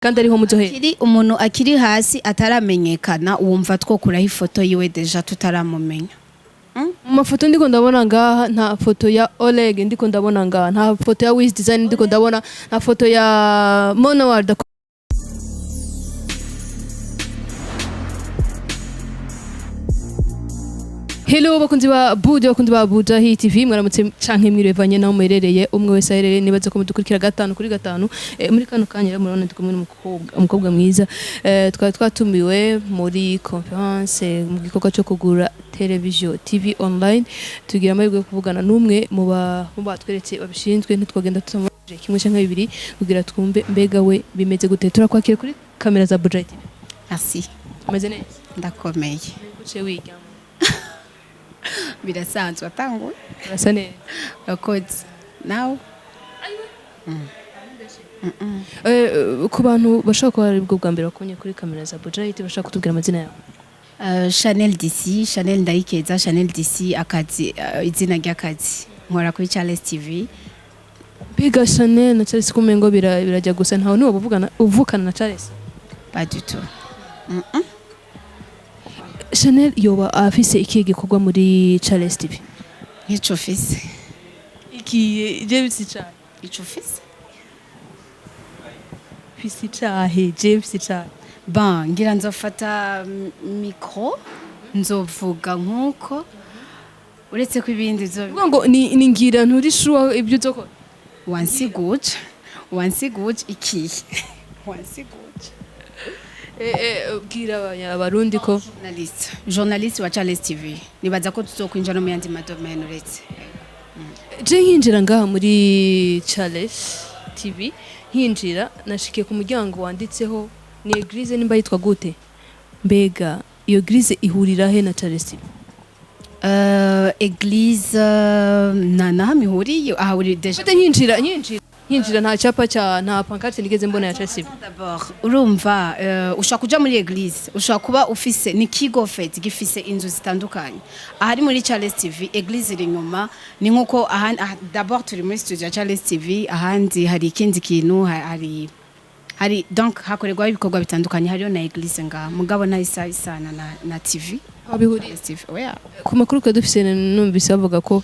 kandi ariho muzohera kiri umuntu akiri hasi ataramenyekana wumva twokuraho ifoto yiwe deja tutaramumenya. mu mafoto ndiko ndabona ngaha nta foto ya Oleg ndiko ndabona ngaha nta foto ya Wiz Design ndiko ndabona nta foto ya Monoward. Hello bakunzi ba Bude bakunzi ba Buja Hit TV mwaramutse canke mwirevanye naho muherereye umwe wese aherereye nibaze ko mudukurikira 5 kuri 5 muri kano kanya murabona ndi kumwe n'umukobwa mwiza twatumiwe muri conference mu gikorwa cyo kugura television TV online tugira amahirwe kuvugana n'umwe mu batweretse babishinzwe ntitwagenda tutamuje kimwe canke bibiri kugira twumve mbega we bimeze gute turakwakira kuri kamera za Buja TV. Merci. Ameze neza Ndakomeye. Uciye wiga birasanzwe atanguye urasa neza akoze nawe ku bantu bashaka ko ari bwo bwa mbere bakonye kuri kamera za Buja Hit bashaka kutubwira amazina yawe. Chanel DC, Chanel Ndayikeza, Chanel DC akazi izina ry'akazi nkora kuri Charles TV. Biga Chanel na Charles kumengo birajya gusa ntawe niwo uvukana na Charles Pas du tout. Chanel yoba afise ikihe gikorwa muri Charles TV? Nico fise. Iki James cyane. Nico fise. Fise cyahe James cyane. Ba ngira nzofata micro nzovuga nkuko uretse ko ibindi zo ngo ni ngira nturi sure ibyo uzokora. Wansiguje iki. Wansiguje. Bwira abarundi ko journaliste wa Charles TV nibaza ko tuzokwinjira mu yandi madomaine uretse je hinjira ngaha muri Charles TV hinjira nashikiye ku muryango wanditseho ni eglise nimba yitwa gute mbega iyo eglise ihurira he na Charles TV? Eglise na mihuriye ahuri deja hinjira nta cyapa nta pancarte nigeze mbona ya Charles TV. D'abord urumva ushaka kuja muri eglise ushaka kuba ufise ni kigo fait gifise inzu zitandukanye ahari muri Charles TV eglise iri nyuma ni nkuko d'abord turi muri studio ya Charles TV ahandi hari ikindi kintu hari donc hakorerwa ibikorwa bitandukanye hariyo na eglise nga mugabo na isana na TV abihuriye TV oya ku makuru ko dufise numvise bavuga ko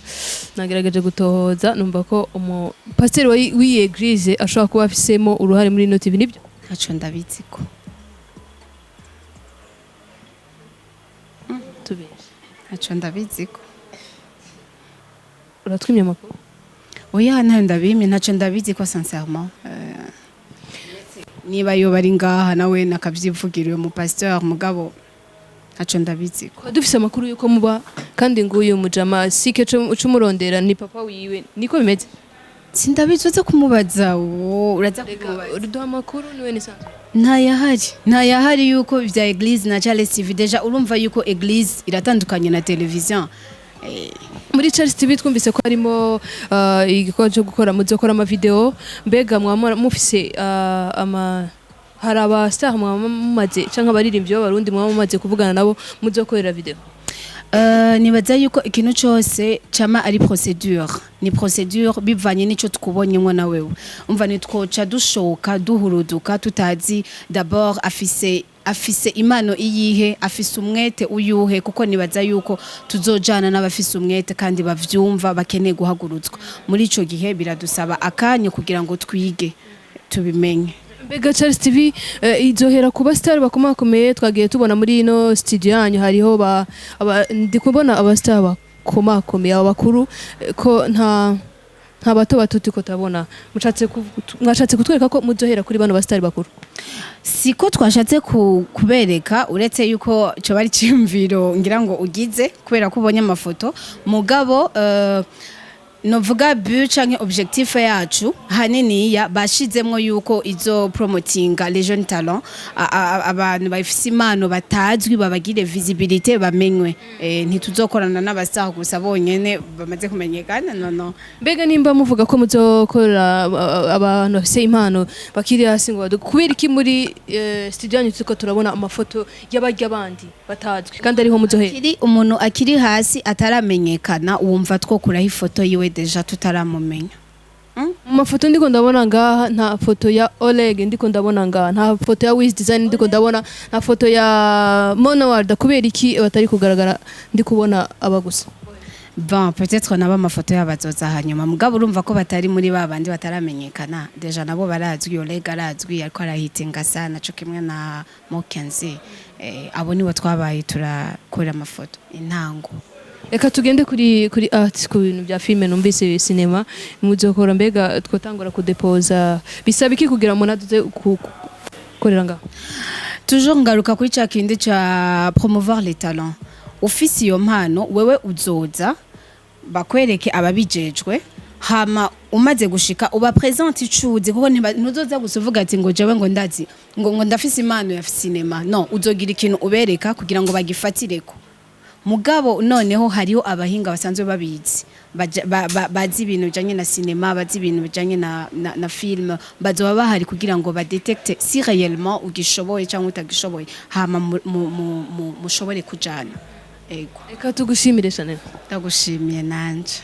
nagerageje gutohoza numva ko pasteur w'iyi eglise ashobora kuba afisemo uruhare muri no TV nibyo ntaco ndabiziko tubeshe ntaco ndabiziko uratwimye amakuru oya ntayo ndabimye ntaco ndabiziko sincèrement niba yo bari ngaha nawe nakavyivugiriye mu pasteur mugabo ntaco ndabiziko dufise amakuru yuko muba kandi nguyu mujama sike cumurondera ni papa wiwe niko bimeze sindabizoza kumubaza uraza uruduha amakuru niwe nisanzwe ntayahari yuko vya eglise na Charles TV deja urumva yuko eglise iratandukanye na television. Muri Charles TV twumvise ko harimo igikorwa cyo gukora muzokora ama video mbega mufise hari aba star mumaze canke abaririmbyi b'abarundi mumaze kuvugana nabo muzokorera video. Nibaza yuko ikintu cyose chama ari ni procedure bivanye nico tukubonyemo na wewe umva nitwoca dushoka duhuruduka tutazi d'abord afise imano iyihe afise umwete uyuhe kuko nibaza yuko tuzojana n'abafise umwete kandi bavyumva bakeneye guhagurutswa muri ico gihe biradusaba akanya kugira ngo twige tubimenye. Mbega Charles TV izohera kuba star bakomakomeye twagiye tubona muri ino studio yanyu hariho ndikubona aba star bakomakomeye abakuru ko nta bato tuko tabona mwashatse kutwereka ko muzohera kuri bano ba star bakuru siko twashatse kubereka uretse yuko cyo bari cyumviro ngira ngo ugize kubera ko ubonye amafoto mugabo novuga but canke objectif yacu hanini bashizemwo yuko izo promotinga les jeunes talents abantu bafise imano batazwi babagire visibilité bamenywe ntituzokorana n'abasaho gusa bonyene bamaze kumenyekana no mbega nimba muvuga ko muzokora abantu bafise impano bakiri hasi ngo kubera iki muri studio yanyu tuko turabona amafoto y'abarya bandi batazwi kandi ariho muzohera umuntu akiri hasi ataramenyekana wumva twokuraho ifoto yiwe deja tutaramumenya. mu mafoto ndiko ndabona ngaha nta foto ya Oleg ndiko ndabona ngaha nta foto ya Wiz Design ndiko ndabona nta foto ya Monoward kubera iki batari kugaragara ndikubona abagusa Bon, peut-être naba amafoto y'abazoza hanyuma mugabo urumva ko batari muri babandi bataramenyekana deja nabo barazwi Oleg arazwi ariko arahitinga sana cyo kimwe na Mokenzi abo nibo twabaye turakora amafoto intango. Reka tugende kuri art ku bintu bya filme numvise cinema muzokora mbega twotangura kudepoza bisaba iki kugira ngo naduze kukorera ngaho toujours ngaruka kuri ca kindi ca promouvoir les talents ufise iyo mpano wewe uzoza bakwereke ababijejwe hama umaze gushika uba present icuze kuko ntuzoza gusuvuga ati ngo jewe ngo ndazi ngo ndafise impano ya cinema no uzogira ikintu ubereka kugira ngo bagifatireko mugabo noneho hariho abahinga basanzwe babizi bazi ibintu bijanye na cinema bazi ibintu bijanye na film bazoba bahari kugira ngo badetecte si réellement ugishoboye cyangwa utagishoboye hama mushobore kujana ego. Reka tugushimire cyane. Ndagushimiye nanje.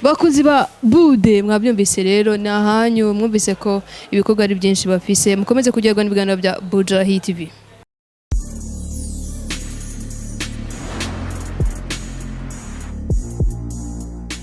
Bakunzi ba Bude mwabyumvise rero nahanyu mwumvise ko ibikorwa ari byinshi bafise mukomeze kugerwa n'ibiganiro bya Buja TV.